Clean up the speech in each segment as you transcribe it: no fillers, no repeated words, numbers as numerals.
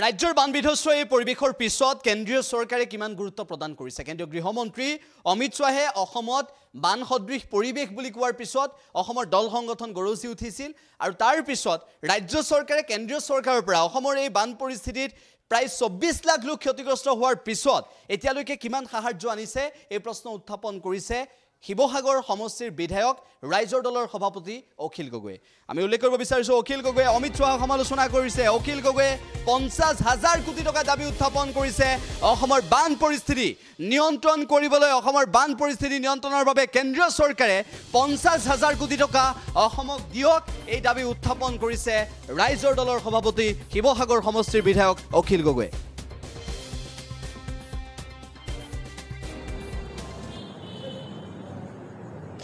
ৰাজ্যৰ বান বিধ্বস্ত এই পৰিৱেশৰ পিছত কেন্দ্ৰীয় চৰকাৰে কিমান গুৰুত্ব প্ৰদান কৰিছে কেন্দ্ৰীয় গৃহমন্ত্ৰী অমিত শাহে অসমত বান সদৃশ পৰিৱেশ বুলি কোৱাৰ পিছত অসমৰ দল সংগঠন গৰজি উঠিছিল আৰু তাৰ পিছত ৰাজ্য চৰকাৰে কেন্দ্ৰীয় চৰকাৰৰ পৰা অসমৰ এই বান পৰিস্থিতিত প্ৰায় 24 লাখ লোক ক্ষতিগ্ৰস্ত হোৱাৰ পিছত এতিয়ালৈকে কিমান সাহায্য আনিছে এই প্ৰশ্ন উত্থাপন কৰিছে শিৱসাগৰ সমষ্টিৰ বিধায়ক ৰাইজৰ দলৰ সভাপতি অখিল গগৈ আমি উল্লেখ কৰিব বিচাৰিছো অখিল গগৈ অমিত শাহক সমালোচনা কৰিছে অখিল গগৈ 50,000 কোটি টকা দাবী উত্থাপন কৰিছে অসমৰ বান পৰিস্থিতি নিয়ন্ত্ৰণ কৰিবলৈ অসমৰ বান পৰিস্থিতি নিয়ন্ত্ৰণৰ বাবে কেন্দ্ৰীয় চৰকাৰে 50,000 কোটি টকা অসমক দিয়ক এই দাবী উত্থাপন কৰিছে ৰাইজৰ দলৰ সভাপতি শিৱসাগৰ সমষ্টিৰ বিধায়ক অখিল গগৈ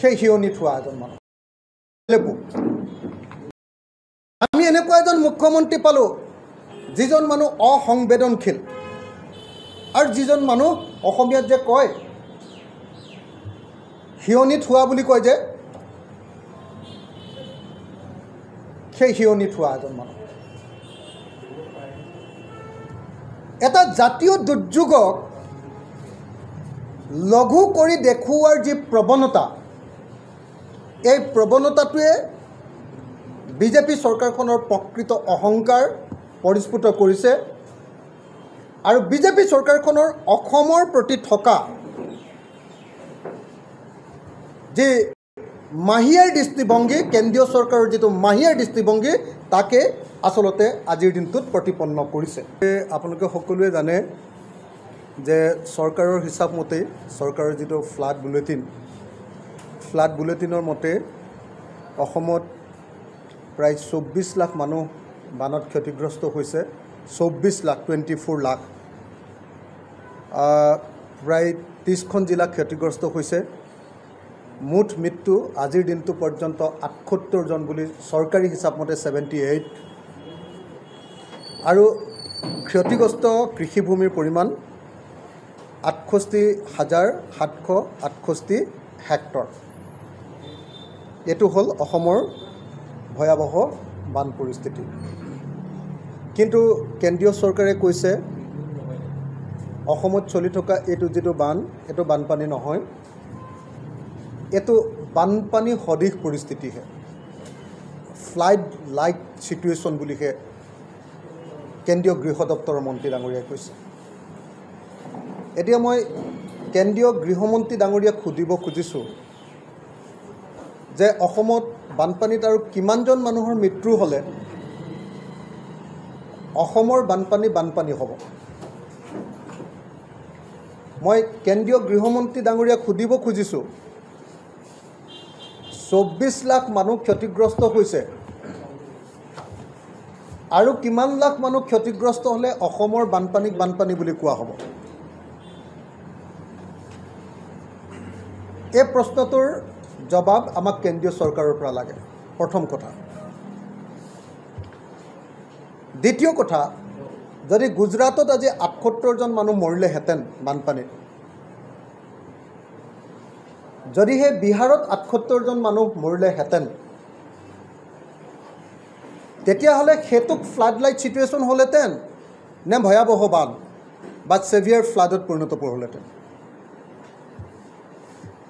সেই হিয়নিত হোৱা এজন মানুহ আমি এনেকুৱা এজন মুখ্যমন্ত্ৰী পালোঁ যিজন মানুহ অসংবেদনশীল আৰু যিজন মানুহ অসমীয়াত যে কয় হিয়নিত হোৱা বুলি কয় যে সেই হিয়নিত হোৱা এজন মানুহ এটা জাতীয় দুৰ্যোগক লঘু কৰি দেখুওৱাৰ যি প্ৰৱণতা এই প্ৰৱণতাটোৱে বিজেপি চৰকাৰখনৰ প্ৰকৃত অহংকাৰ পৰিস্ফুট কৰিছে আৰু বিজেপি চৰকাৰখনৰ অসমৰ প্ৰতি থকা যে মাহিয়াৰ দৃষ্টিভংগী কেন্দ্ৰীয় চৰকাৰৰ যিটো মাহিয়াৰ দৃষ্টিভংগী তাকে আচলতে আজিৰ দিনটোত প্ৰতিপন্ন কৰিছে আপোনালোকে সকলোৱে জানে যে চৰকাৰৰ হিচাপ মতে চৰকাৰৰ যিটো ফ্লাড বুলেটিনৰ মতে অসমত প্ৰায় 24 লাখ মানুহ বানত ক্ষতিগ্ৰস্ত হৈছে 24 লাখ 24 লাখ প্ৰায় 30খন জিলা ক্ষতিগ্ৰস্ত হৈছে মুঠ মৃত্যু আজিৰ দিনটো পৰ্যন্ত 78 জন বুলি চৰকাৰী হিচাপ মতে 78 আৰু ক্ষতিগ্ৰস্ত কৃষিভূমিৰ পৰিমাণ 68,768 হেক্টৰ এইটো হ'ল অসমৰ ভয়াৱহ বান পৰিস্থিতি কিন্তু কেন্দ্ৰীয় চৰকাৰে কৈছে অসমত চলি থকা এইটো যিটো বান এইটো বানপানী নহয় এইটো বানপানী সদৃশ পৰিস্থিতিহে ফ্লাড লাইক চিটুৱেশ্যন বুলিহে কেন্দ্ৰীয় গৃহ দপ্তৰৰ মন্ত্ৰী ডাঙৰীয়াই কৈছে এতিয়া মই কেন্দ্ৰীয় গৃহমন্ত্ৰী ডাঙৰীয়াক সুধিব খুজিছোঁ যে অসমত বানপানীত আৰু কিমানজন মানুহৰ মৃত্যু হ'লে অসমৰ বানপানী হ'ব মই কেন্দ্ৰীয় গৃহমন্ত্ৰী ডাঙৰীয়াক সুধিব খুজিছোঁ 24 লাখ মানুহ ক্ষতিগ্ৰস্ত হৈছে আৰু কিমান লাখ মানুহ ক্ষতিগ্ৰস্ত হ'লে অসমৰ বানপানী বুলি কোৱা হ'ব এই প্ৰশ্নটোৰ জবাব আমাক কেন্দ্ৰীয় চৰকাৰৰ পৰা লাগে প্ৰথম কথা দ্বিতীয় কথা যদি গুজৰাটত আজি 78 জন মানুহ মৰিলেহেঁতেন বানপানীত যদিহে বিহাৰত 78 জন মানুহ মৰিলেহেঁতেন তেতিয়াহ'লে সেইটোক ফ্লাড লাইট চিটুৱেশ্যন হ'লহেঁতেন নে ভয়াৱহ বান বা ছেভিয়াৰ ফ্লাডত পৰিণত হ'লহেঁতেন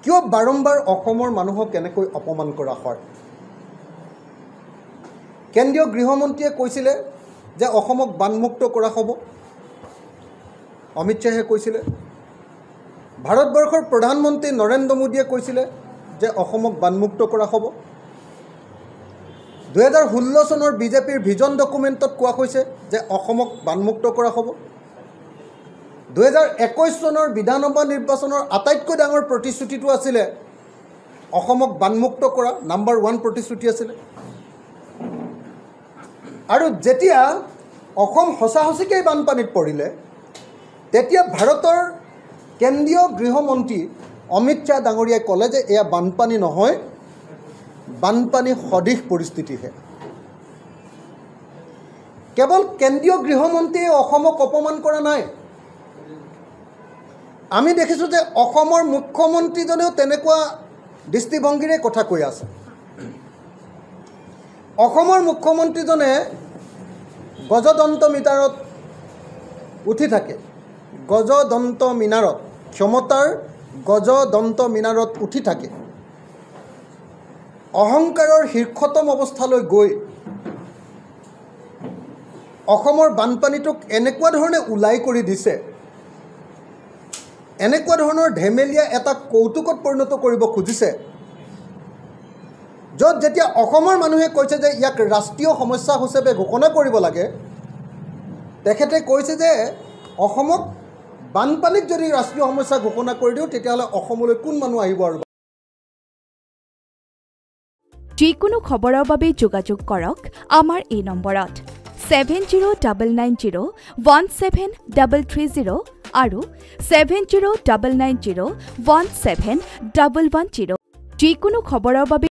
কিয় বাৰম্বাৰ অসমৰ মানুহক কেনেকৈ অপমান কৰা হয় কেন্দ্ৰীয় গৃহমন্ত্ৰীয়ে কৈছিলে যে অসমক বানমুক্ত কৰা হ'ব অমিত শ্বাহে কৈছিলে ভাৰতবৰ্ষৰ প্ৰধানমন্ত্ৰী নৰেন্দ্ৰ মোদীয়ে কৈছিলে যে অসমক বানমুক্ত কৰা হ'ব 2016 চনৰ বিজেপিৰ ভিজন ডকুমেণ্টত কোৱা হৈছে যে অসমক বানমুক্ত কৰা হ'ব 2021 চনৰ বিধানসভা নিৰ্বাচনৰ আটাইতকৈ ডাঙৰ প্ৰতিশ্ৰুতিটো আছিলে অসমক বানমুক্ত কৰা নাম্বাৰ 1 প্ৰতিশ্ৰুতি আছিলে আৰু যেতিয়া অসম সঁচাসঁচিকৈ বানপানীত পৰিলে তেতিয়া ভাৰতৰ কেন্দ্ৰীয় গৃহমন্ত্ৰী অমিত শ্বাহ ডাঙৰীয়াই ক'লে যে এয়া বানপানী নহয় বানপানী সদৃশ পৰিস্থিতিহে কেৱল কেন্দ্ৰীয় গৃহমন্ত্ৰীয়ে অসমক অপমান কৰা নাই আমি দেখিছোঁ যে অসমৰ মুখ্যমন্ত্ৰীজনেও তেনেকুৱা দৃষ্টিভংগীৰে কথা কৈ আছে অসমৰ মুখ্যমন্ত্ৰীজনে গজদন্ত মিটাৰত উঠি থাকে গজদন্ত মিনাৰত ক্ষমতাৰ গজদন্ত মিনাৰত উঠি থাকে অহংকাৰৰ শীৰ্ষতম অৱস্থালৈ গৈ অসমৰ বানপানীটোক এনেকুৱা ধৰণে উলাই কৰি দিছে এনেকুৱা ধৰণৰ ধেমেলীয়া এটা কৌতুকত পৰিণত কৰিব খুজিছে য'ত যেতিয়া অসমৰ মানুহে কৈছে যে ইয়াক ৰাষ্ট্ৰীয় সমস্যা হিচাপে ঘোষণা কৰিব লাগে তেখেতে কৈছে যে অসমক বানপানীক যদি ৰাষ্ট্ৰীয় সমস্যা ঘোষণা কৰি দিওঁ তেতিয়াহ'লে অসমলৈ কোন মানুহ আহিব আৰু যিকোনো খবৰৰ বাবে যোগাযোগ কৰক আমাৰ এই নম্বৰত 7099017330 আৰু 7099017110 যিকোনো খবৰৰ বাবে